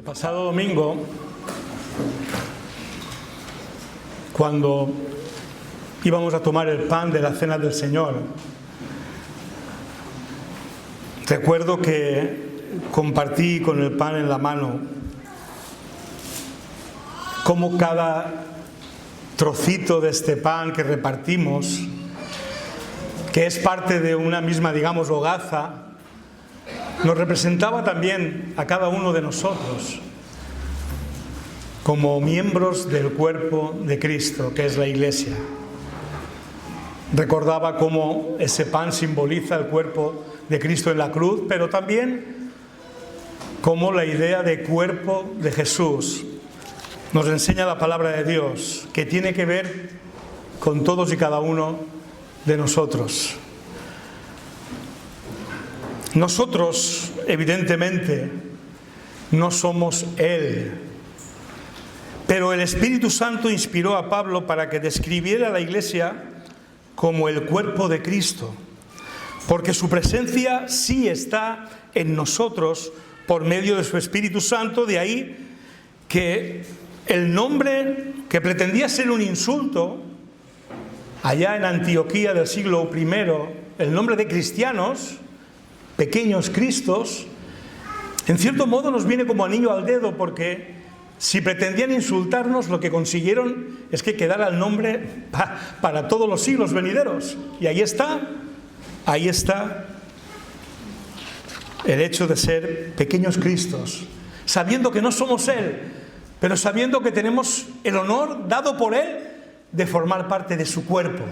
pasado domingo, cuando íbamos a tomar el pan de la Cena del Señor, recuerdo que compartí con el pan en la mano cómo cada trocito de este pan que repartimos, que es parte de una misma, digamos, hogaza, nos representaba también a cada uno de nosotros como miembros del cuerpo de Cristo, que es la Iglesia. Recordaba cómo ese pan simboliza el cuerpo de Cristo en la cruz, pero también cómo la idea de cuerpo de Jesús nos enseña la palabra de Dios, que tiene que ver con todos y cada uno de nosotros. Nosotros, evidentemente, no somos Él, pero el Espíritu Santo inspiró a Pablo para que describiera a la Iglesia como el cuerpo de Cristo, porque su presencia sí está en nosotros por medio de su Espíritu Santo. De ahí que el nombre que pretendía ser un insulto allá en Antioquía del siglo I, el nombre de cristianos, pequeños cristos, en cierto modo nos viene como anillo al dedo, porque si pretendían insultarnos, lo que consiguieron es que quedara el nombre para todos los siglos venideros. Y ahí está el hecho de ser pequeños cristos, sabiendo que no somos Él, pero sabiendo que tenemos el honor dado por Él de formar parte de su cuerpo,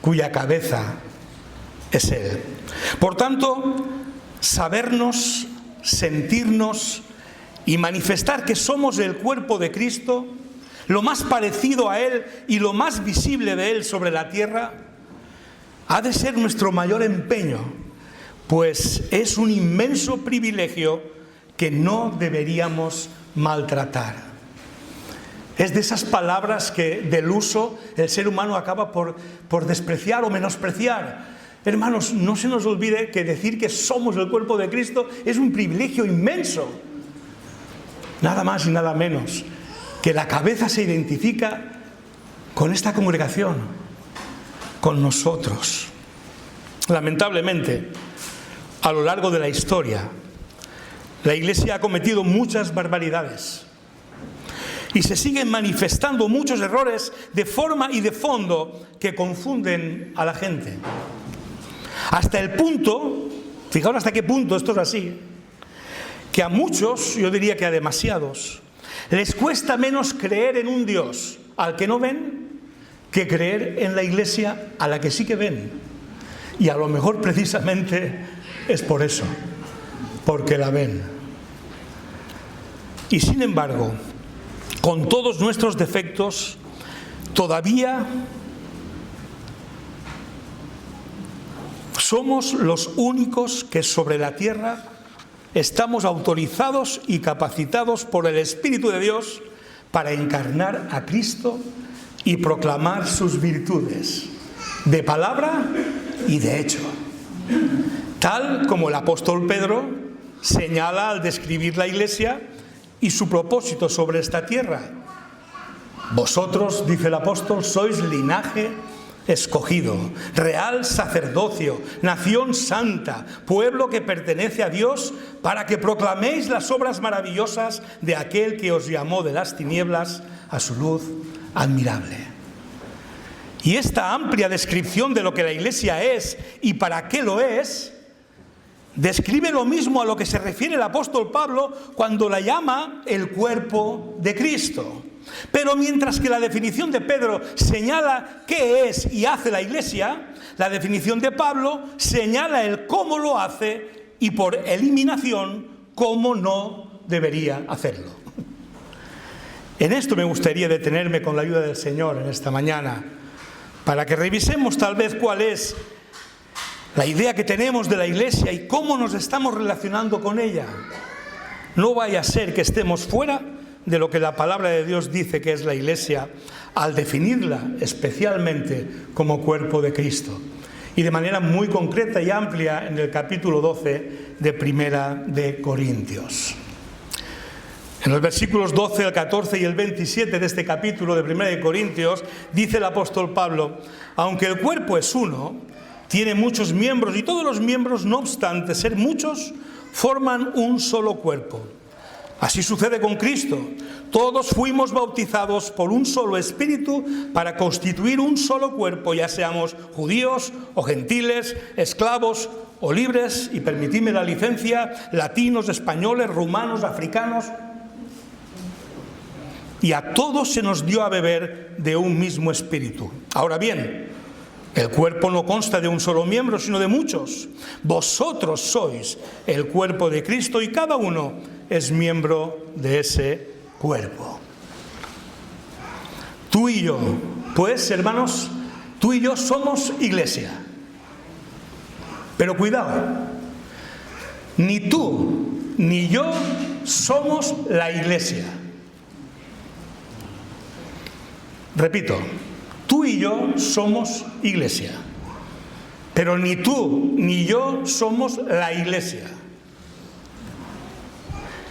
cuya cabeza es Él. Por tanto, sabernos, sentirnos y manifestar que somos el cuerpo de Cristo, lo más parecido a Él y lo más visible de Él sobre la tierra, ha de ser nuestro mayor empeño, pues es un inmenso privilegio que no deberíamos maltratar. Es de esas palabras que del uso el ser humano acaba por despreciar o menospreciar. Hermanos, no se nos olvide que decir que somos el cuerpo de Cristo es un privilegio inmenso. Nada más y nada menos que la cabeza se identifica con esta congregación, con nosotros. Lamentablemente, a lo largo de la historia, la Iglesia ha cometido muchas barbaridades y se siguen manifestando muchos errores de forma y de fondo que confunden a la gente. Hasta el punto, fijaos hasta qué punto esto es así, que a muchos, yo diría que a demasiados, les cuesta menos creer en un Dios al que no ven que creer en la Iglesia a la que sí que ven. Y a lo mejor precisamente es por eso, porque la ven. Y sin embargo, con todos nuestros defectos, todavía somos los únicos que sobre la tierra estamos autorizados y capacitados por el Espíritu de Dios para encarnar a Cristo y proclamar sus virtudes, de palabra y de hecho, tal como el apóstol Pedro señala al describir la Iglesia y su propósito sobre esta tierra. Vosotros, dice el apóstol, sois linaje escogido, real sacerdocio, nación santa, pueblo que pertenece a Dios, para que proclaméis las obras maravillosas de aquel que os llamó de las tinieblas a su luz admirable. Y esta amplia descripción de lo que la Iglesia es y para qué lo es, describe lo mismo a lo que se refiere el apóstol Pablo cuando la llama el cuerpo de Cristo. Pero mientras que la definición de Pedro señala qué es y hace la Iglesia, la definición de Pablo señala el cómo lo hace y por eliminación cómo no debería hacerlo. En esto me gustaría detenerme con la ayuda del Señor en esta mañana, para que revisemos tal vez cuál es la idea que tenemos de la Iglesia y cómo nos estamos relacionando con ella. No vaya a ser que estemos fuera de lo que la palabra de Dios dice que es la Iglesia, al definirla especialmente como cuerpo de Cristo. Y de manera muy concreta y amplia en el capítulo 12 de Primera de Corintios. En los versículos 12, el 14 y el 27 de este capítulo de 1 de Corintios, dice el apóstol Pablo: aunque el cuerpo es uno, tiene muchos miembros, y todos los miembros, no obstante ser muchos, forman un solo cuerpo. Así sucede con Cristo. Todos fuimos bautizados por un solo espíritu para constituir un solo cuerpo, ya seamos judíos o gentiles, esclavos o libres, y permitidme la licencia, latinos, españoles, rumanos, africanos. Y a todos se nos dio a beber de un mismo espíritu. Ahora bien, el cuerpo no consta de un solo miembro, sino de muchos. Vosotros sois el cuerpo de Cristo y cada uno es miembro de ese cuerpo. Tú y yo, pues, hermanos, tú y yo somos iglesia. Pero cuidado, ni tú ni yo somos la iglesia. Repito, tú y yo somos iglesia, pero ni tú ni yo somos la iglesia.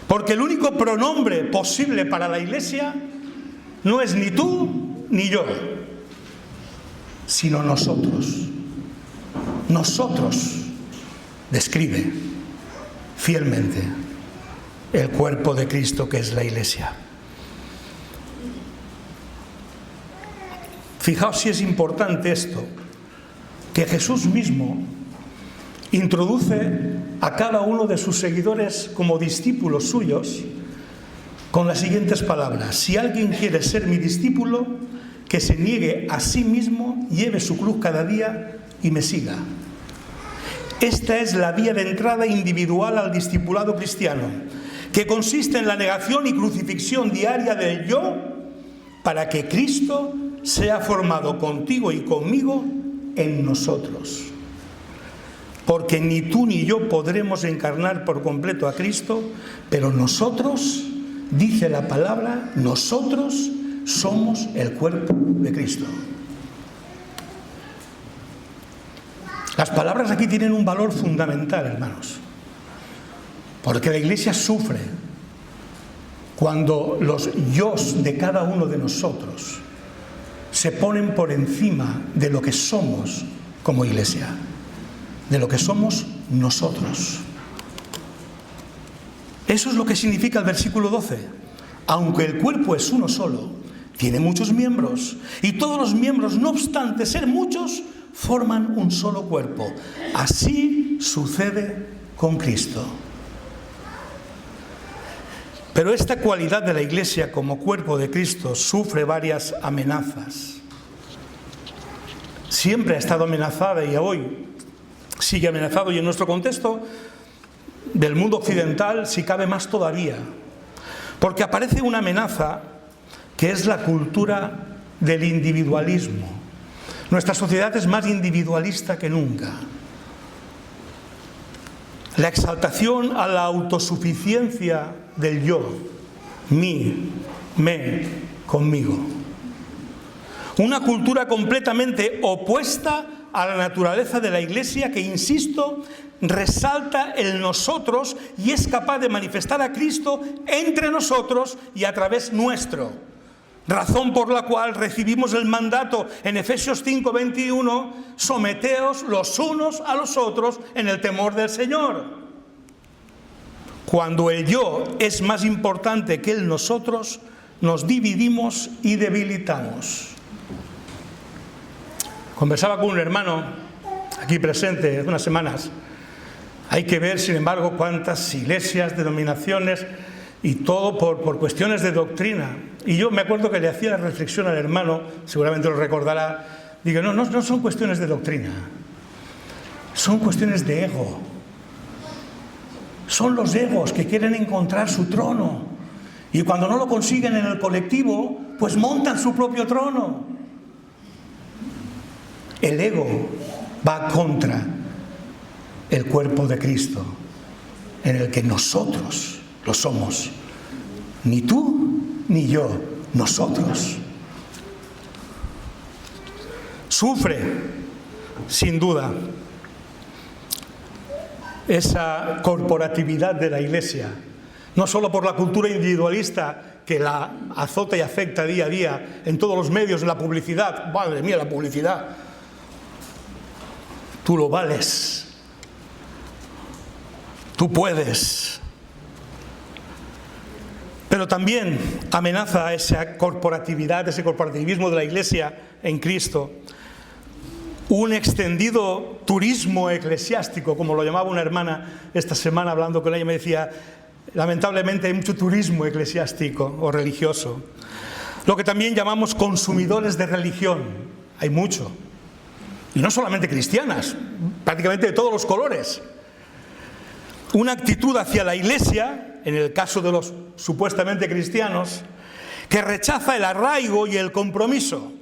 Porque el único pronombre posible para la iglesia no es ni tú ni yo, sino nosotros. Nosotros describe fielmente el cuerpo de Cristo, que es la iglesia. Fijaos si es importante esto, que Jesús mismo introduce a cada uno de sus seguidores como discípulos suyos con las siguientes palabras: si alguien quiere ser mi discípulo, que se niegue a sí mismo, lleve su cruz cada día y me siga. Esta es la vía de entrada individual al discipulado cristiano, que consiste en la negación y crucifixión diaria del yo, para que Cristo sea formado contigo y conmigo en nosotros. Porque ni tú ni yo podremos encarnar por completo a Cristo, pero nosotros, dice la palabra, nosotros somos el cuerpo de Cristo. Las palabras aquí tienen un valor fundamental, hermanos, porque la Iglesia sufre cuando los yos de cada uno de nosotros se ponen por encima de lo que somos como Iglesia, de lo que somos nosotros. Eso es lo que significa el versículo 12. Aunque el cuerpo es uno solo, tiene muchos miembros, y todos los miembros, no obstante ser muchos, forman un solo cuerpo. Así sucede con Cristo. Pero esta cualidad de la Iglesia como cuerpo de Cristo sufre varias amenazas. Siempre ha estado amenazada y hoy sigue amenazado, y en nuestro contexto del mundo occidental, si cabe más todavía, porque aparece una amenaza que es la cultura del individualismo. Nuestra sociedad es más individualista que nunca. La exaltación a la autosuficiencia del yo, mí, me, conmigo. Una cultura completamente opuesta a la naturaleza de la Iglesia, que, insisto, resalta el nosotros y es capaz de manifestar a Cristo entre nosotros y a través nuestro. Razón por la cual recibimos el mandato en Efesios 5:21, someteos los unos a los otros en el temor del Señor. Cuando el yo es más importante que el nosotros, nos dividimos y debilitamos. Conversaba con un hermano aquí presente hace unas semanas. Hay que ver, sin embargo, cuántas iglesias, denominaciones, y todo por cuestiones de doctrina. Y yo me acuerdo que le hacía la reflexión al hermano, seguramente lo recordará. Digo, no son cuestiones de doctrina, son cuestiones de ego. Son los egos que quieren encontrar su trono, y cuando no lo consiguen en el colectivo, pues montan su propio trono. El ego va contra el cuerpo de Cristo, en el que nosotros lo somos. Ni tú ni yo, nosotros. Sufre, sin duda, esa corporatividad de la Iglesia, no solo por la cultura individualista que la azota y afecta día a día en todos los medios, en la publicidad. Madre mía, la publicidad. Tú lo vales. Tú puedes. Pero también amenaza esa corporatividad, ese corporativismo de la Iglesia en Cristo. Un extendido turismo eclesiástico, como lo llamaba una hermana esta semana hablando con ella, me decía, lamentablemente hay mucho turismo eclesiástico o religioso. Lo que también llamamos consumidores de religión, hay mucho. Y no solamente cristianas, prácticamente de todos los colores. Una actitud hacia la Iglesia, en el caso de los supuestamente cristianos, que rechaza el arraigo y el compromiso,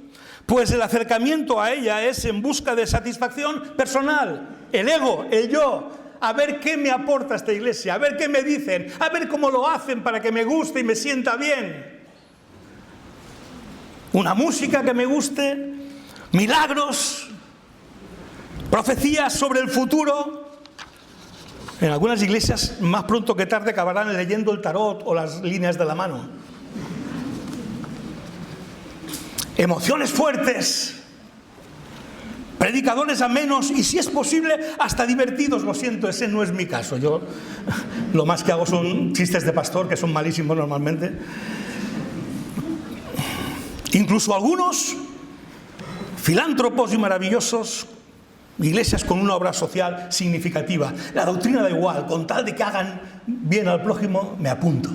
pues el acercamiento a ella es en busca de satisfacción personal, el ego, el yo, a ver qué me aporta esta Iglesia, a ver qué me dicen, a ver cómo lo hacen para que me guste y me sienta bien. Una música que me guste, milagros, profecías sobre el futuro. En algunas iglesias, más pronto que tarde, acabarán leyendo el tarot o las líneas de la mano. Emociones fuertes, predicadores amenos y, si es posible, hasta divertidos. Lo siento, ese no es mi caso. Yo lo más que hago son chistes de pastor, que son malísimos normalmente. Incluso algunos filántropos y maravillosos, iglesias con una obra social significativa. La doctrina da igual, con tal de que hagan bien al prójimo, me apunto.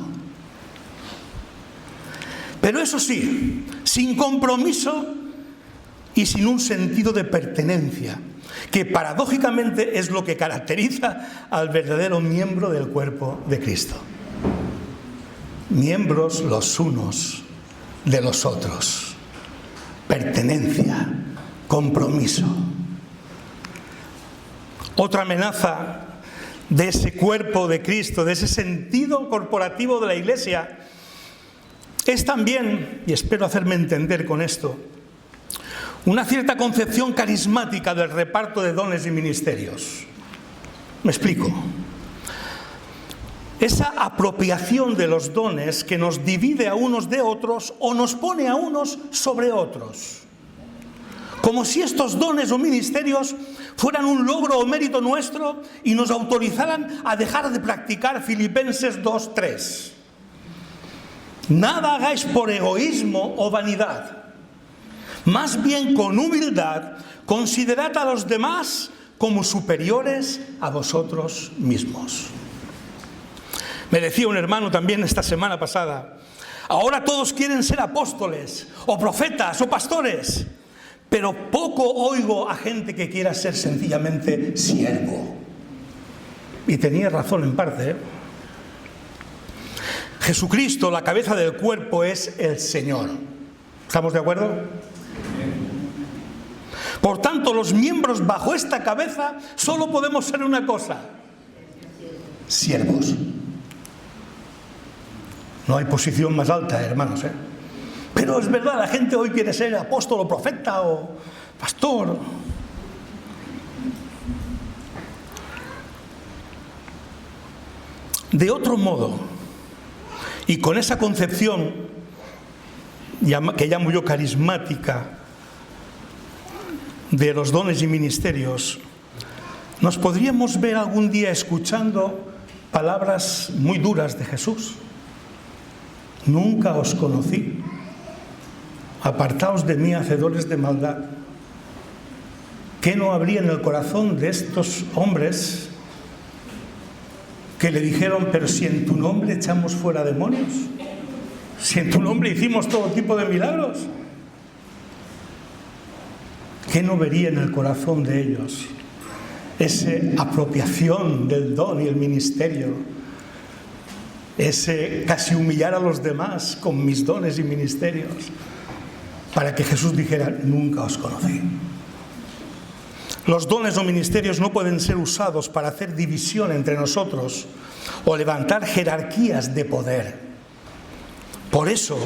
Pero eso sí, sin compromiso y sin un sentido de pertenencia, que paradójicamente es lo que caracteriza al verdadero miembro del cuerpo de Cristo. Miembros los unos de los otros. Pertenencia, compromiso. Otra amenaza de ese cuerpo de Cristo, de ese sentido corporativo de la Iglesia, es también, y espero hacerme entender con esto, una cierta concepción carismática del reparto de dones y ministerios. Me explico. Esa apropiación de los dones que nos divide a unos de otros o nos pone a unos sobre otros. Como si estos dones o ministerios fueran un logro o mérito nuestro y nos autorizaran a dejar de practicar Filipenses 2:3. Nada hagáis por egoísmo o vanidad. Más bien con humildad, considerad a los demás como superiores a vosotros mismos. Me decía un hermano también esta semana pasada, ahora todos quieren ser apóstoles, o profetas, o pastores, pero poco oigo a gente que quiera ser sencillamente siervo. Y tenía razón en parte, ¿eh? Jesucristo, la cabeza del cuerpo, es el Señor. ¿Estamos de acuerdo? Por tanto, los miembros bajo esta cabeza solo podemos ser una cosa: siervos. No hay posición más alta, hermanos, ¿eh? Pero es verdad, la gente hoy quiere ser apóstol o profeta o pastor. De otro modo, y con esa concepción que llamo yo carismática de los dones y ministerios, nos podríamos ver algún día escuchando palabras muy duras de Jesús. Nunca os conocí. Apartaos de mí, hacedores de maldad. ¿Qué no habría en el corazón de estos hombres que le dijeron, pero si en tu nombre echamos fuera demonios? Si en tu nombre hicimos todo tipo de milagros. ¿Qué no vería en el corazón de ellos? Esa apropiación del don y el ministerio. Ese casi humillar a los demás con mis dones y ministerios, para que Jesús dijera, nunca os conocí. Los dones o ministerios no pueden ser usados para hacer división entre nosotros o levantar jerarquías de poder. Por eso,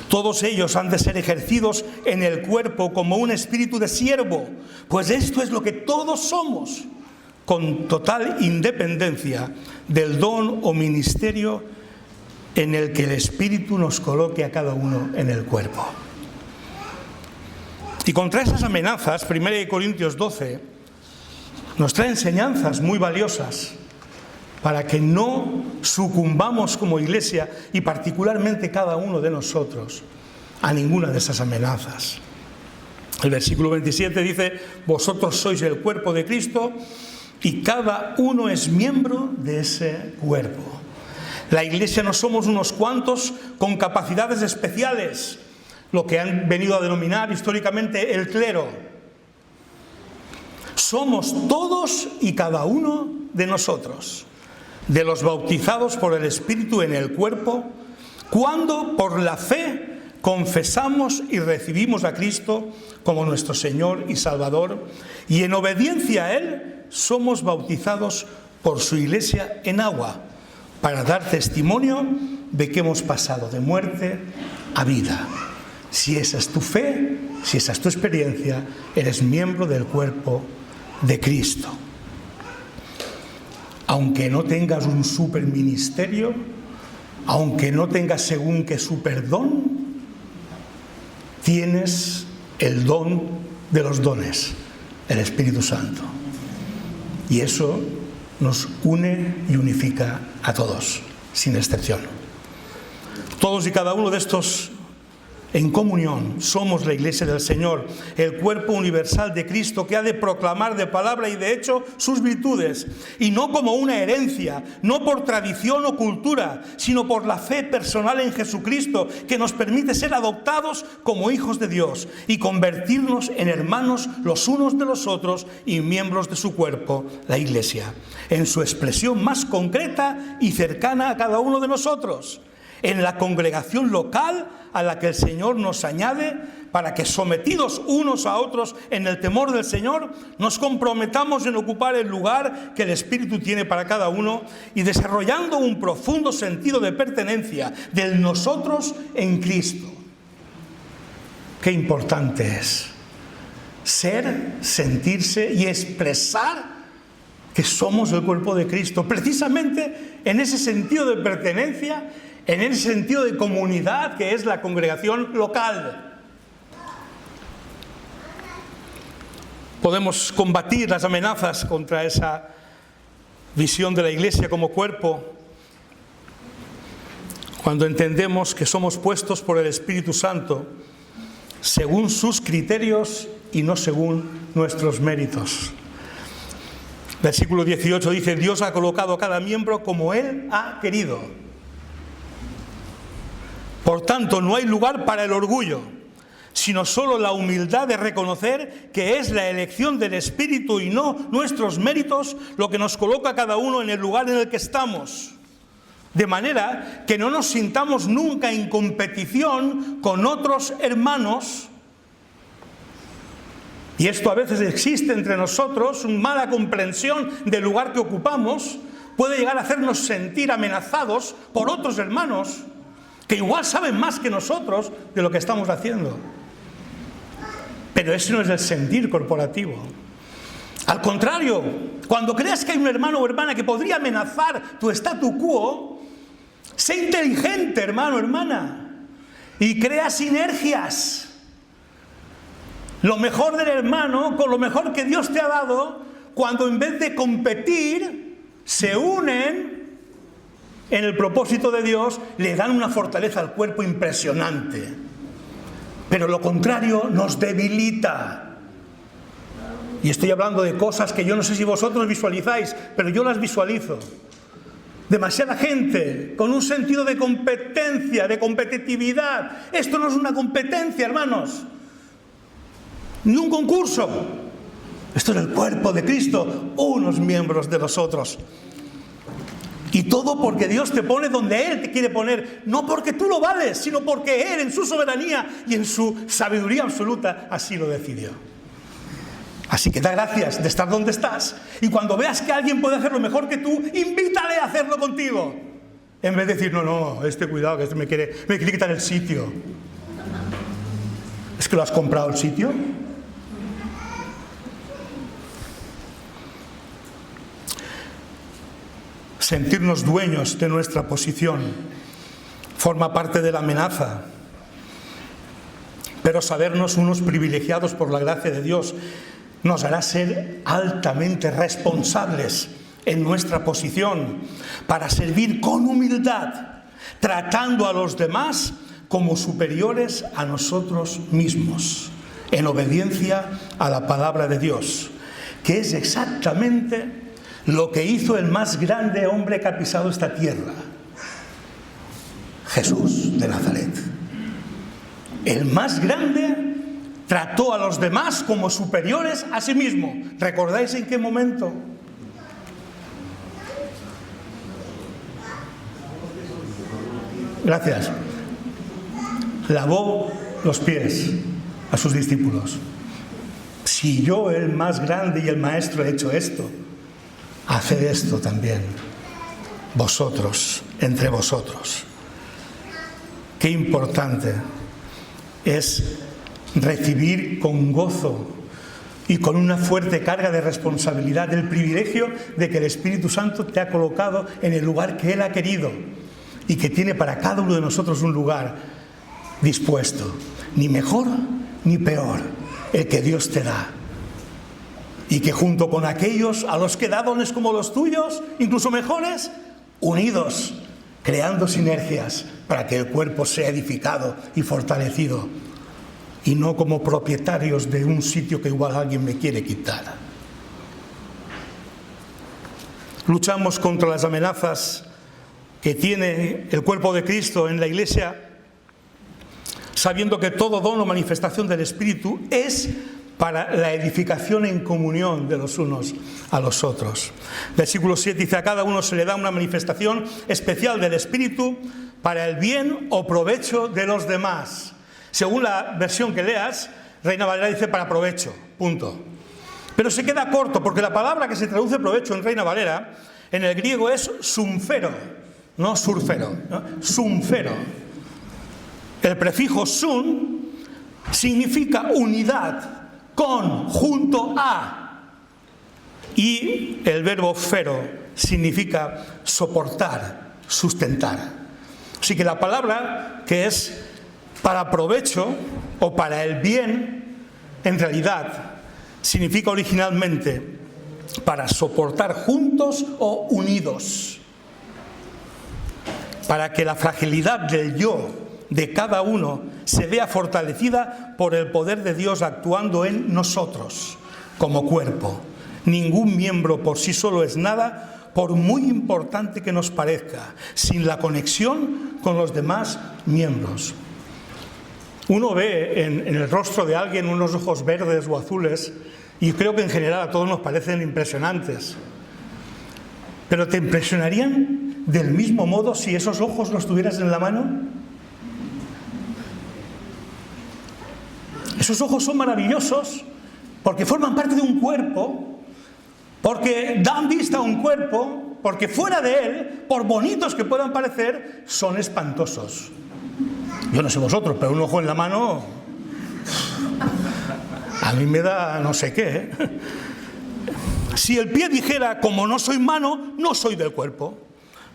todos ellos han de ser ejercidos en el cuerpo como un espíritu de siervo, pues esto es lo que todos somos, con total independencia del don o ministerio en el que el Espíritu nos coloque a cada uno en el cuerpo. Y contra esas amenazas, 1 Corintios 12 nos trae enseñanzas muy valiosas para que no sucumbamos como iglesia, y particularmente cada uno de nosotros, a ninguna de esas amenazas. El versículo 27 dice: vosotros sois el cuerpo de Cristo y cada uno es miembro de ese cuerpo. La iglesia no somos unos cuantos con capacidades especiales, lo que han venido a denominar históricamente el clero. Somos todos y cada uno de nosotros, de los bautizados por el Espíritu en el cuerpo, cuando por la fe confesamos y recibimos a Cristo como nuestro Señor y Salvador, y en obediencia a Él somos bautizados por su iglesia en agua, para dar testimonio de que hemos pasado de muerte a vida. Si esa es tu fe, si esa es tu experiencia, eres miembro del cuerpo de Cristo. Aunque no tengas un superministerio, aunque no tengas según qué superdón, tienes el don de los dones, el Espíritu Santo. Y eso nos une y unifica a todos, sin excepción. Todos y cada uno de estos en comunión somos la Iglesia del Señor, el cuerpo universal de Cristo, que ha de proclamar de palabra y de hecho sus virtudes, y no como una herencia, no por tradición o cultura, sino por la fe personal en Jesucristo, que nos permite ser adoptados como hijos de Dios y convertirnos en hermanos los unos de los otros y miembros de su cuerpo, la Iglesia, en su expresión más concreta y cercana a cada uno de nosotros, en la congregación local a la que el Señor nos añade, para que, sometidos unos a otros en el temor del Señor, nos comprometamos en ocupar el lugar que el Espíritu tiene para cada uno, y desarrollando un profundo sentido de pertenencia del nosotros en Cristo. Qué importante es ser, sentirse y expresar que somos el cuerpo de Cristo, precisamente en ese sentido de pertenencia, en ese sentido de comunidad que es la congregación local. Podemos combatir las amenazas contra esa visión de la Iglesia como cuerpo cuando entendemos que somos puestos por el Espíritu Santo según sus criterios y no según nuestros méritos. Versículo 18 dice: Dios ha colocado a cada miembro como Él ha querido. Por tanto, no hay lugar para el orgullo, sino solo la humildad de reconocer que es la elección del Espíritu y no nuestros méritos lo que nos coloca a cada uno en el lugar en el que estamos. De manera que no nos sintamos nunca en competición con otros hermanos. Y esto a veces existe entre nosotros, una mala comprensión del lugar que ocupamos, puede llegar a hacernos sentir amenazados por otros hermanos que igual saben más que nosotros de lo que estamos haciendo. Pero ese no es el sentir corporativo. Al contrario, cuando creas que hay un hermano o hermana que podría amenazar tu statu quo, sé inteligente, hermano o hermana, y crea sinergias. Lo mejor del hermano con lo mejor que Dios te ha dado, cuando en vez de competir, se unen en el propósito de Dios, le dan una fortaleza al cuerpo impresionante. Pero lo contrario nos debilita. Y estoy hablando de cosas que yo no sé si vosotros visualizáis, pero yo las visualizo. Demasiada gente con un sentido de competencia, de competitividad. Esto no es una competencia, hermanos, ni un concurso. Esto es el cuerpo de Cristo, unos miembros de los otros. Y todo porque Dios te pone donde Él te quiere poner, no porque tú lo vales, sino porque Él en su soberanía y en su sabiduría absoluta así lo decidió. Así que da gracias de estar donde estás, y cuando veas que alguien puede hacerlo mejor que tú, invítale a hacerlo contigo. En vez de decir, no, cuidado, que me quiere quitar el sitio. ¿Es que lo has comprado el sitio? Sentirnos dueños de nuestra posición forma parte de la amenaza. Pero sabernos unos privilegiados por la gracia de Dios nos hará ser altamente responsables en nuestra posición para servir con humildad, tratando a los demás como superiores a nosotros mismos, en obediencia a la palabra de Dios, que es exactamente lo que hizo el más grande hombre que ha pisado esta tierra, Jesús de Nazaret. El más grande trató a los demás como superiores a sí mismo. ¿Recordáis en qué momento? Gracias. Lavó los pies a sus discípulos. Si yo, el más grande y el maestro, he hecho esto, haced esto también vosotros, entre vosotros. Qué importante es recibir con gozo y con una fuerte carga de responsabilidad el privilegio de que el Espíritu Santo te ha colocado en el lugar que Él ha querido y que tiene para cada uno de nosotros un lugar dispuesto, ni mejor ni peor, el que Dios te da. Y que junto con aquellos a los que da dones como los tuyos, incluso mejores, unidos, creando sinergias para que el cuerpo sea edificado y fortalecido, y no como propietarios de un sitio que igual alguien me quiere quitar. Luchamos contra las amenazas que tiene el cuerpo de Cristo en la Iglesia, sabiendo que todo don o manifestación del Espíritu es para la edificación en comunión de los unos a los otros. Versículo 7 dice: a cada uno se le da una manifestación especial del Espíritu para el bien o provecho de los demás. Según la versión que leas, Reina Valera dice para provecho, punto. Pero se queda corto, porque la palabra que se traduce provecho en Reina Valera, en el griego es sumfero, no surfero, ¿no? Sumfero. El prefijo sun significa unidad, con, junto a. Y el verbo fero significa soportar, sustentar. Así que la palabra que es para provecho o para el bien, en realidad significa originalmente para soportar juntos o unidos, para que la fragilidad del yo de cada uno se vea fortalecida por el poder de Dios actuando en nosotros como cuerpo. Ningún miembro por sí solo es nada, por muy importante que nos parezca, sin la conexión con los demás miembros. Uno ve en el rostro de alguien unos ojos verdes o azules, y creo que en general a todos nos parecen impresionantes. ¿Pero te impresionarían del mismo modo si esos ojos los tuvieras en la mano? Esos ojos son maravillosos porque forman parte de un cuerpo, porque dan vista a un cuerpo, porque fuera de él, por bonitos que puedan parecer, son espantosos. Yo no sé vosotros, pero un ojo en la mano a mí me da no sé qué. Si el pie dijera, como no soy mano, no soy del cuerpo,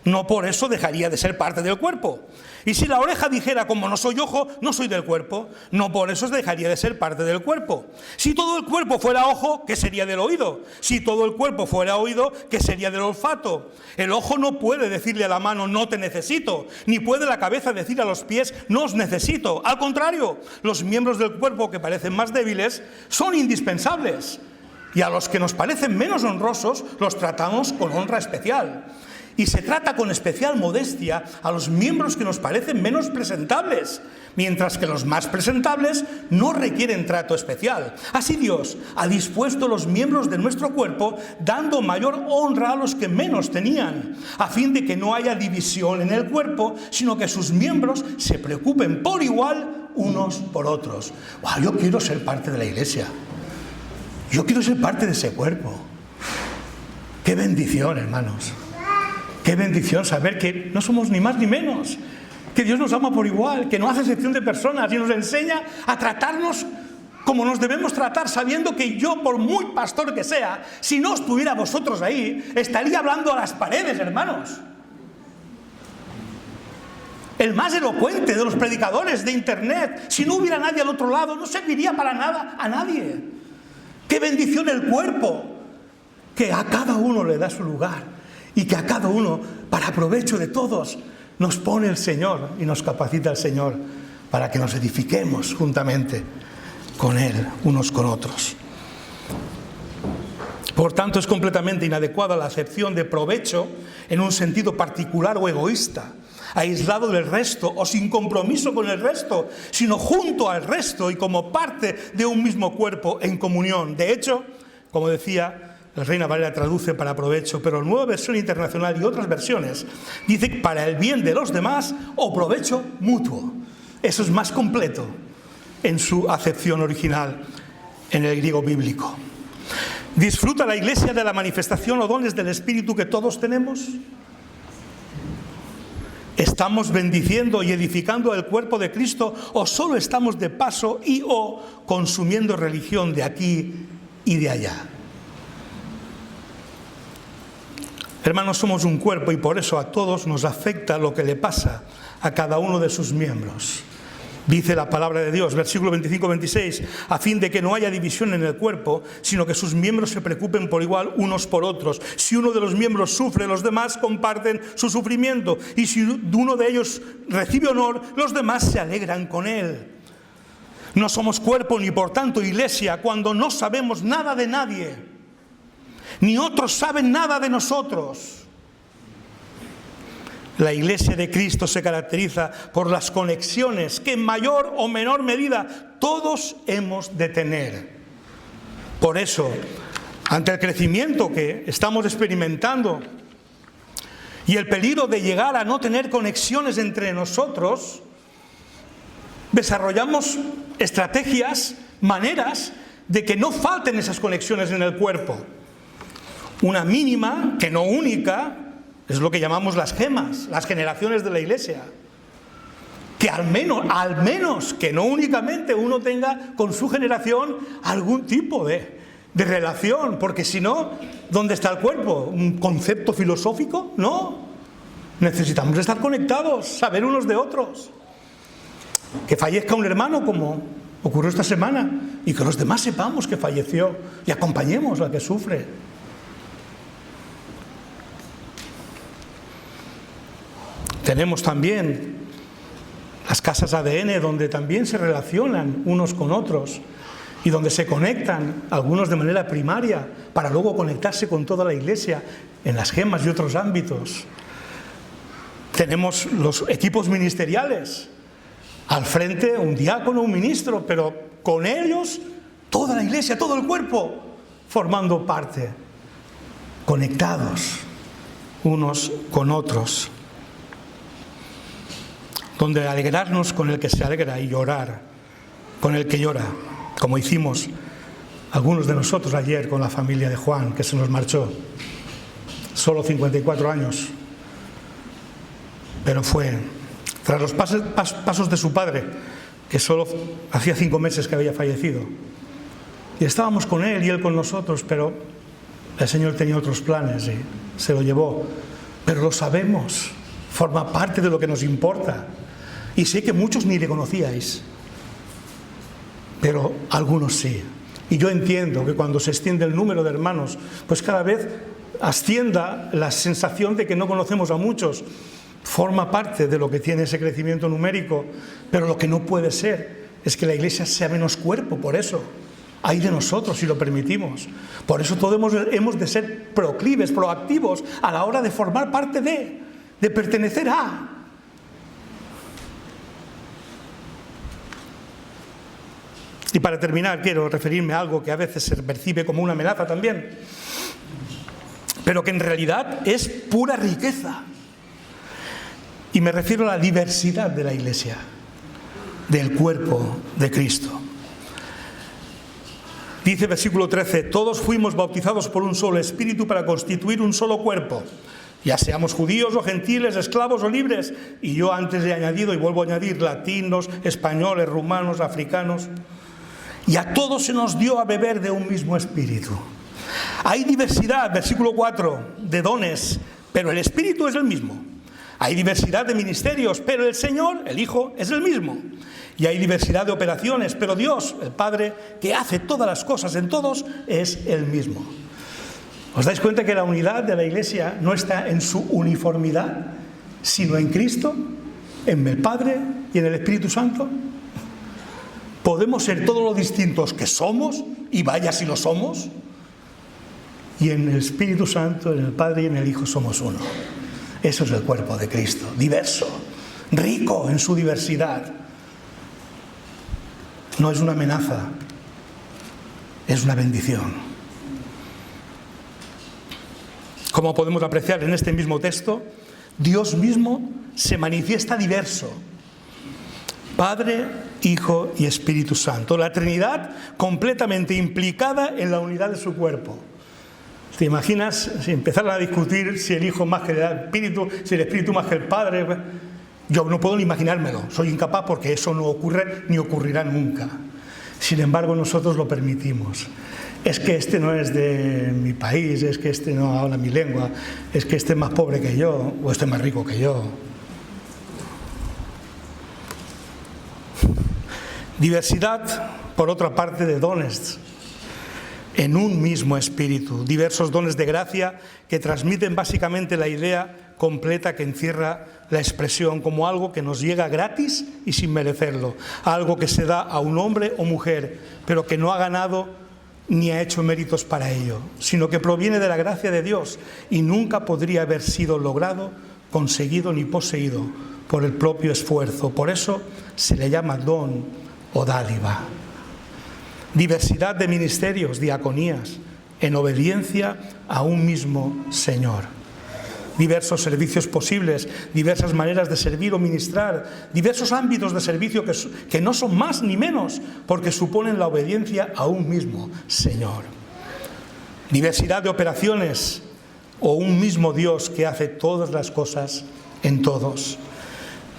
no por eso dejaría de ser parte del cuerpo. Y si la oreja dijera, como no soy ojo, no soy del cuerpo, no por eso dejaría de ser parte del cuerpo. Si todo el cuerpo fuera ojo, ¿qué sería del oído? Si todo el cuerpo fuera oído, ¿qué sería del olfato? El ojo no puede decirle a la mano, no te necesito, ni puede la cabeza decir a los pies, no os necesito. Al contrario, los miembros del cuerpo que parecen más débiles son indispensables. Y a los que nos parecen menos honrosos, los tratamos con honra especial. Y se trata con especial modestia a los miembros que nos parecen menos presentables, mientras que los más presentables no requieren trato especial. Así Dios ha dispuesto los miembros de nuestro cuerpo, dando mayor honra a los que menos tenían, a fin de que no haya división en el cuerpo, sino que sus miembros se preocupen por igual unos por otros. ¡Wow! Yo quiero ser parte de la Iglesia. Yo quiero ser parte de ese cuerpo. ¡Qué bendición, hermanos! Qué bendición saber que no somos ni más ni menos, que Dios nos ama por igual, que no hace excepción de personas y nos enseña a tratarnos como nos debemos tratar, sabiendo que yo, por muy pastor que sea, si no estuviera vosotros ahí, estaría hablando a las paredes, hermanos. el más elocuente de los predicadores de internet, si no hubiera nadie al otro lado, no serviría para nada a nadie. ¡Qué bendición el cuerpo! Que a cada uno le da su lugar y que a cada uno, para provecho de todos, nos pone el Señor y nos capacita el Señor para que nos edifiquemos juntamente con Él, unos con otros. Por tanto, es completamente inadecuada la acepción de provecho en un sentido particular o egoísta, aislado del resto o sin compromiso con el resto, sino junto al resto y como parte de un mismo cuerpo en comunión. De hecho, como decía, la Reina Valera traduce para provecho, pero la Nueva Versión Internacional y otras versiones dice para el bien de los demás o provecho mutuo. Eso es más completo en su acepción original en el griego bíblico. ¿Disfruta la Iglesia de la manifestación o dones del Espíritu que todos tenemos? ¿Estamos bendiciendo y edificando el cuerpo de Cristo o solo estamos de paso y o consumiendo religión de aquí y de allá? Hermanos, somos un cuerpo y por eso a todos nos afecta lo que le pasa a cada uno de sus miembros. Dice la palabra de Dios, versículo 25-26, a fin de que no haya división en el cuerpo, sino que sus miembros se preocupen por igual unos por otros. Si uno de los miembros sufre, los demás comparten su sufrimiento. Y si uno de ellos recibe honor, los demás se alegran con él. No somos cuerpo ni por tanto iglesia cuando no sabemos nada de nadie, ni otros saben nada de nosotros. La Iglesia de Cristo se caracteriza por las conexiones que en mayor o menor medida todos hemos de tener. Por eso, ante el crecimiento que estamos experimentando y el peligro de llegar a no tener conexiones entre nosotros, desarrollamos estrategias, maneras de que no falten esas conexiones en el cuerpo. Una mínima, que no única, es lo que llamamos las gemas, las generaciones de la Iglesia. Que al menos, que no únicamente uno tenga con su generación algún tipo de relación, porque si no, ¿dónde está el cuerpo? ¿Un concepto filosófico? No. Necesitamos estar conectados, saber unos de otros. Que fallezca un hermano, como ocurrió esta semana, y que los demás sepamos que falleció y acompañemos al que sufre. Tenemos también las casas ADN donde también se relacionan unos con otros y donde se conectan algunos de manera primaria para luego conectarse con toda la Iglesia en las gemas y otros ámbitos. Tenemos los equipos ministeriales, al frente un diácono, un ministro, pero con ellos toda la Iglesia, todo el cuerpo formando parte, conectados unos con otros. Donde alegrarnos con el que se alegra y llorar con el que llora, como hicimos algunos de nosotros ayer con la familia de Juan, que se nos marchó, solo 54 años, pero fue tras los pasos de su padre, que solo hacía 5 meses que había fallecido, y estábamos con él y él con nosotros, pero el Señor tenía otros planes y se lo llevó, pero lo sabemos, forma parte de lo que nos importa. Y sé que muchos ni le conocíais, pero algunos sí. Y yo entiendo que cuando se extiende el número de hermanos, pues cada vez ascienda la sensación de que no conocemos a muchos. Forma parte de lo que tiene ese crecimiento numérico, pero lo que no puede ser es que la Iglesia sea menos cuerpo, por eso. Hay de nosotros si lo permitimos. Por eso todos hemos de ser proclives, proactivos a la hora de formar parte de pertenecer a. Y para terminar, quiero referirme a algo que a veces se percibe como una amenaza también, pero que en realidad es pura riqueza. Y me refiero a la diversidad de la Iglesia, del cuerpo de Cristo. Dice versículo 13, todos fuimos bautizados por un solo espíritu para constituir un solo cuerpo, ya seamos judíos o gentiles, esclavos o libres. Y yo antes he añadido, y vuelvo a añadir, latinos, españoles, rumanos, africanos. Y a todos se nos dio a beber de un mismo espíritu. Hay diversidad, versículo 4, de dones, pero el espíritu es el mismo. Hay diversidad de ministerios, pero el Señor, el Hijo, es el mismo. Y hay diversidad de operaciones, pero Dios, el Padre, que hace todas las cosas en todos, es el mismo. ¿Os dais cuenta que la unidad de la Iglesia no está en su uniformidad, sino en Cristo, en el Padre y en el Espíritu Santo? Podemos ser todos los distintos que somos, y vaya si lo somos, y en el Espíritu Santo, en el Padre y en el Hijo somos uno. Eso es el cuerpo de Cristo, diverso, rico en su diversidad. No es una amenaza, es una bendición. Como podemos apreciar en este mismo texto, Dios mismo se manifiesta diverso. Padre, Hijo y Espíritu Santo. La Trinidad completamente implicada en la unidad de su cuerpo. ¿Te imaginas si empezaran a discutir si el Hijo más que el Espíritu, si el Espíritu más que el Padre? Yo no puedo ni imaginármelo, soy incapaz porque eso no ocurre ni ocurrirá nunca. Sin embargo, nosotros lo permitimos. Es que este no es de mi país, es que este no habla mi lengua, es que este es más pobre que yo, o este es más rico que yo. Diversidad, por otra parte, de dones en un mismo espíritu. Diversos dones de gracia que transmiten básicamente la idea completa que encierra la expresión como algo que nos llega gratis y sin merecerlo. Algo que se da a un hombre o mujer, pero que no ha ganado ni ha hecho méritos para ello, sino que proviene de la gracia de Dios y nunca podría haber sido logrado, conseguido ni poseído por el propio esfuerzo. Por eso se le llama don o dádiva. Diversidad de ministerios, diaconías, en obediencia a un mismo Señor. Diversos servicios posibles, diversas maneras de servir o ministrar, diversos ámbitos de servicio que no son más ni menos, porque suponen la obediencia a un mismo Señor. Diversidad de operaciones o un mismo Dios que hace todas las cosas en todos.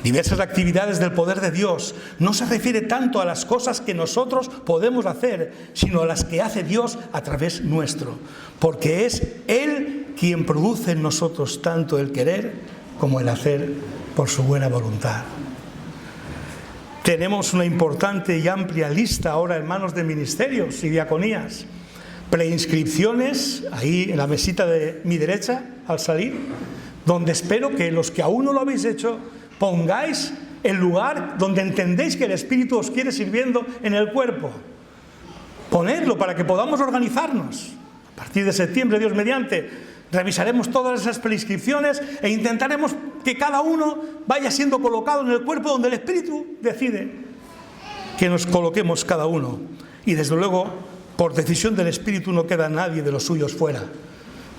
Diversas actividades del poder de Dios. No se refiere tanto a las cosas que nosotros podemos hacer, sino a las que hace Dios a través nuestro, porque es Él quien produce en nosotros tanto el querer como el hacer por su buena voluntad. Tenemos una importante y amplia lista ahora en manos de ministerios y diaconías. Preinscripciones, ahí en la mesita de mi derecha, al salir, donde espero que los que aún no lo habéis hecho, pongáis el lugar donde entendéis que el Espíritu os quiere sirviendo en el cuerpo. Ponedlo para que podamos organizarnos. A partir de septiembre, Dios mediante, revisaremos todas esas prescripciones e intentaremos que cada uno vaya siendo colocado en el cuerpo donde el Espíritu decide que nos coloquemos cada uno. Y desde luego, por decisión del Espíritu no queda nadie de los suyos fuera.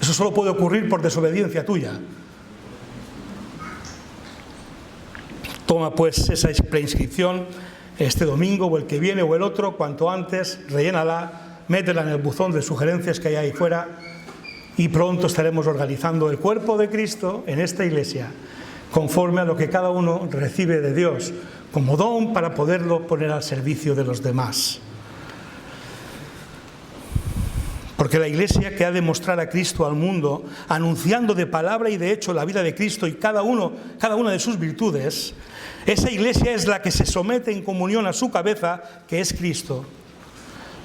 Eso solo puede ocurrir por desobediencia tuya. Toma pues esa preinscripción este domingo o el que viene o el otro, cuanto antes, rellénala, métela en el buzón de sugerencias que hay ahí fuera y pronto estaremos organizando el cuerpo de Cristo en esta iglesia, conforme a lo que cada uno recibe de Dios como don para poderlo poner al servicio de los demás. Porque la iglesia que ha de mostrar a Cristo al mundo, anunciando de palabra y de hecho la vida de Cristo y cada una de sus virtudes, esa iglesia es la que se somete en comunión a su cabeza, que es Cristo,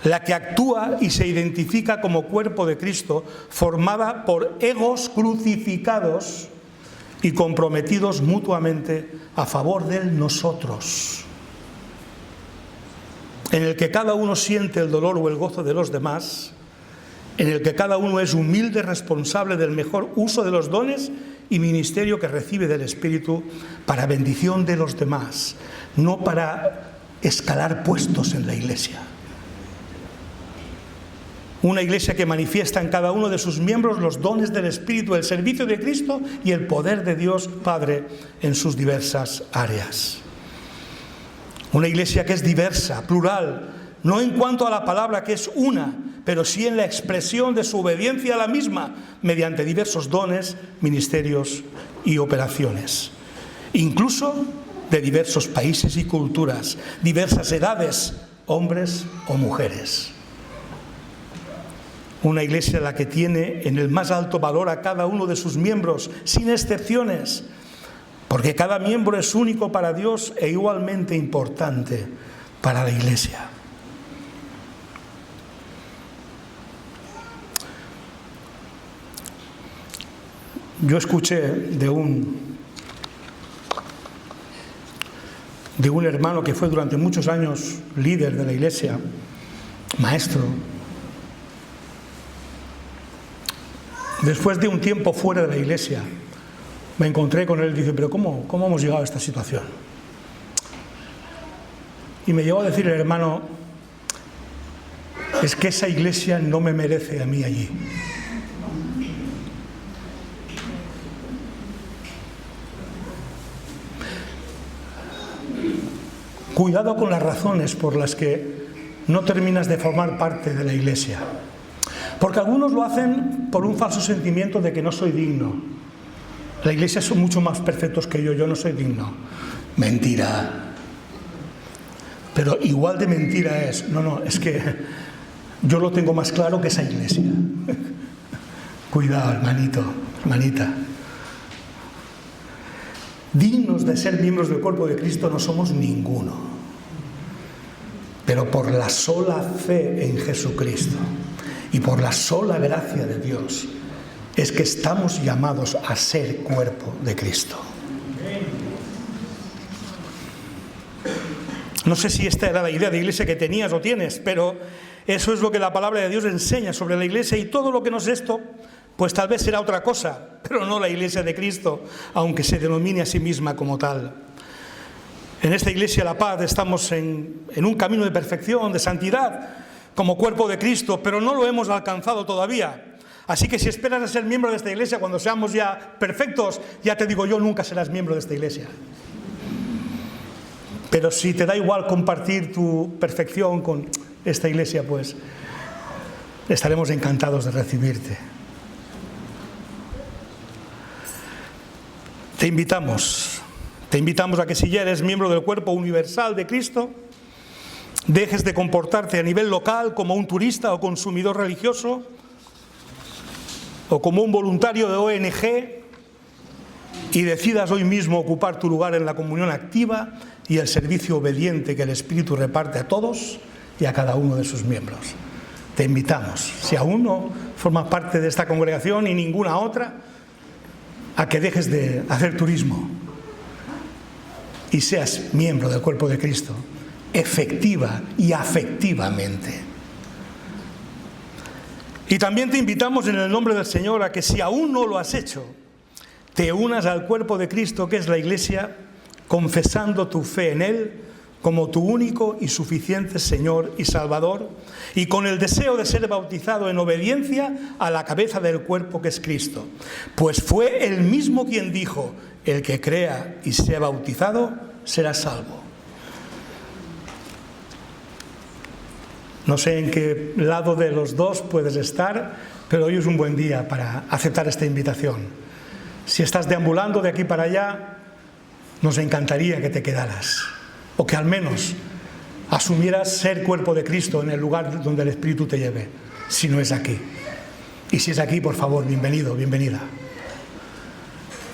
la que actúa y se identifica como cuerpo de Cristo, formada por egos crucificados y comprometidos mutuamente a favor de nosotros, en el que cada uno siente el dolor o el gozo de los demás, en el que cada uno es humilde, responsable del mejor uso de los dones y ministerio que recibe del Espíritu para bendición de los demás, no para escalar puestos en la iglesia. Una iglesia que manifiesta en cada uno de sus miembros los dones del Espíritu, el servicio de Cristo y el poder de Dios Padre en sus diversas áreas. Una iglesia que es diversa, plural, no en cuanto a la palabra que es una, pero sí en la expresión de su obediencia a la misma, mediante diversos dones, ministerios y operaciones. Incluso de diversos países y culturas, diversas edades, hombres o mujeres. Una iglesia la que tiene en el más alto valor a cada uno de sus miembros, sin excepciones, porque cada miembro es único para Dios e igualmente importante para la Iglesia. Yo escuché de un hermano que fue durante muchos años líder de la Iglesia, maestro. Después de un tiempo fuera de la Iglesia, me encontré con él y dije, pero ¿cómo hemos llegado a esta situación? Y me llegó a decir el hermano, es que esa Iglesia no me merece a mí allí. Cuidado con las razones por las que no terminas de formar parte de la Iglesia. Porque algunos lo hacen por un falso sentimiento de que no soy digno. La Iglesia son mucho más perfectos que yo no soy digno. Mentira. Pero igual de mentira es, es que yo lo tengo más claro que esa Iglesia. Cuidado, hermanito, hermanita. Dignos de ser miembros del cuerpo de Cristo no somos ninguno, pero por la sola fe en Jesucristo y por la sola gracia de Dios es que estamos llamados a ser cuerpo de Cristo. No sé si esta era la idea de iglesia que tenías o tienes, pero eso es lo que la palabra de Dios enseña sobre la iglesia, y todo lo que no es esto, pues tal vez será otra cosa, pero no la Iglesia de Cristo, aunque se denomine a sí misma como tal. En esta Iglesia La Paz estamos en un camino de perfección, de santidad, como cuerpo de Cristo, pero no lo hemos alcanzado todavía. Así que si esperas a ser miembro de esta Iglesia, cuando seamos ya perfectos, ya te digo yo, nunca serás miembro de esta Iglesia. Pero si te da igual compartir tu perfección con esta Iglesia, pues estaremos encantados de recibirte. Te invitamos a que si ya eres miembro del cuerpo universal de Cristo, dejes de comportarte a nivel local como un turista o consumidor religioso o como un voluntario de ONG y decidas hoy mismo ocupar tu lugar en la comunión activa y el servicio obediente que el Espíritu reparte a todos y a cada uno de sus miembros. Te invitamos, si aún no formas parte de esta congregación y ninguna otra, a que dejes de hacer turismo y seas miembro del cuerpo de Cristo, efectiva y afectivamente. Y también te invitamos en el nombre del Señor a que si aún no lo has hecho, te unas al cuerpo de Cristo, que es la Iglesia, confesando tu fe en Él como tu único y suficiente Señor y Salvador, y con el deseo de ser bautizado en obediencia a la cabeza del cuerpo que es Cristo. Pues fue Él mismo quien dijo, el que crea y sea bautizado será salvo. No sé en qué lado de los dos puedes estar, pero hoy es un buen día para aceptar esta invitación. Si estás deambulando de aquí para allá, nos encantaría que te quedaras, o que al menos asumieras ser cuerpo de Cristo en el lugar donde el Espíritu te lleve, si no es aquí. Y si es aquí, por favor, bienvenido, bienvenida.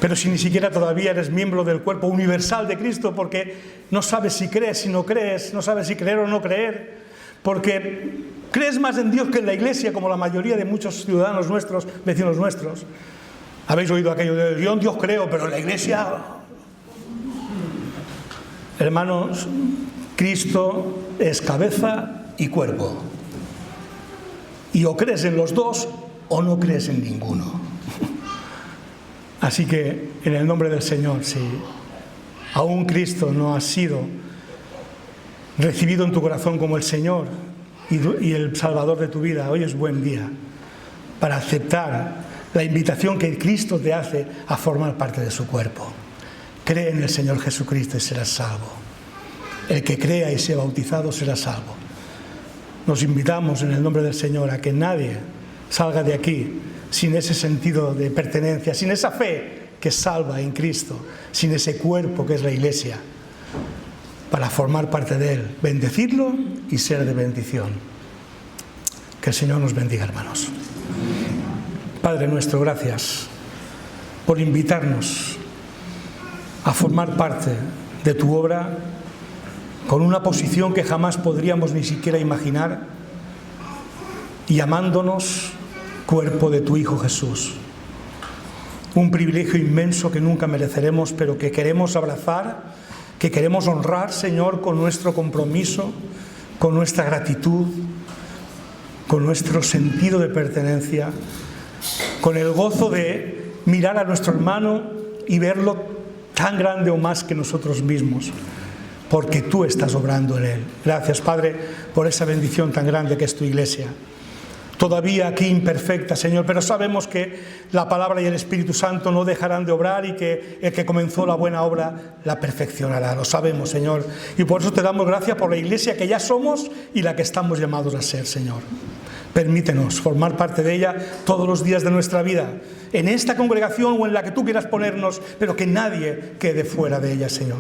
Pero si ni siquiera todavía eres miembro del cuerpo universal de Cristo, porque no sabes si crees, si no crees, no sabes si creer o no creer, porque crees más en Dios que en la Iglesia, como la mayoría de muchos ciudadanos nuestros, vecinos nuestros. Habéis oído aquello de yo en Dios creo, pero en la Iglesia... Hermanos, Cristo es cabeza y cuerpo. Y o crees en los dos o no crees en ninguno. Así que, en el nombre del Señor, si aún Cristo no ha sido recibido en tu corazón como el Señor y el Salvador de tu vida, hoy es buen día para aceptar la invitación que Cristo te hace a formar parte de su cuerpo. Cree en el Señor Jesucristo y serás salvo. El que crea y sea bautizado será salvo. Nos invitamos en el nombre del Señor a que nadie salga de aquí sin ese sentido de pertenencia, sin esa fe que salva en Cristo, sin ese cuerpo que es la Iglesia, para formar parte de Él, bendecirlo y ser de bendición. Que el Señor nos bendiga, hermanos. Padre nuestro, gracias por invitarnos a formar parte de tu obra con una posición que jamás podríamos ni siquiera imaginar y llamándonos cuerpo de tu Hijo Jesús. Un privilegio inmenso que nunca mereceremos, pero que queremos abrazar, que queremos honrar, Señor, con nuestro compromiso, con nuestra gratitud, con nuestro sentido de pertenencia, con el gozo de mirar a nuestro hermano y verlo tan grande o más que nosotros mismos, porque tú estás obrando en él. Gracias, Padre, por esa bendición tan grande que es tu iglesia. Todavía aquí imperfecta, Señor, pero sabemos que la palabra y el Espíritu Santo no dejarán de obrar y que el que comenzó la buena obra la perfeccionará. Lo sabemos, Señor, y por eso te damos gracias por la iglesia que ya somos y la que estamos llamados a ser, Señor. Permítenos formar parte de ella todos los días de nuestra vida, en esta congregación o en la que tú quieras ponernos, pero que nadie quede fuera de ella, Señor.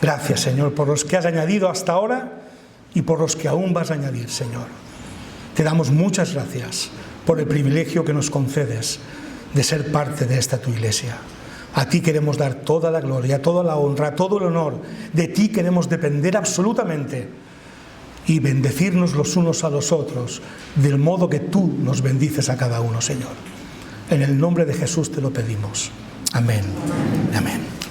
Gracias, Señor, por los que has añadido hasta ahora y por los que aún vas a añadir, Señor. Te damos muchas gracias por el privilegio que nos concedes de ser parte de esta tu iglesia. A ti queremos dar toda la gloria, toda la honra, todo el honor. De ti queremos depender absolutamente y bendecirnos los unos a los otros del modo que tú nos bendices a cada uno, Señor. En el nombre de Jesús te lo pedimos. Amén. Amén.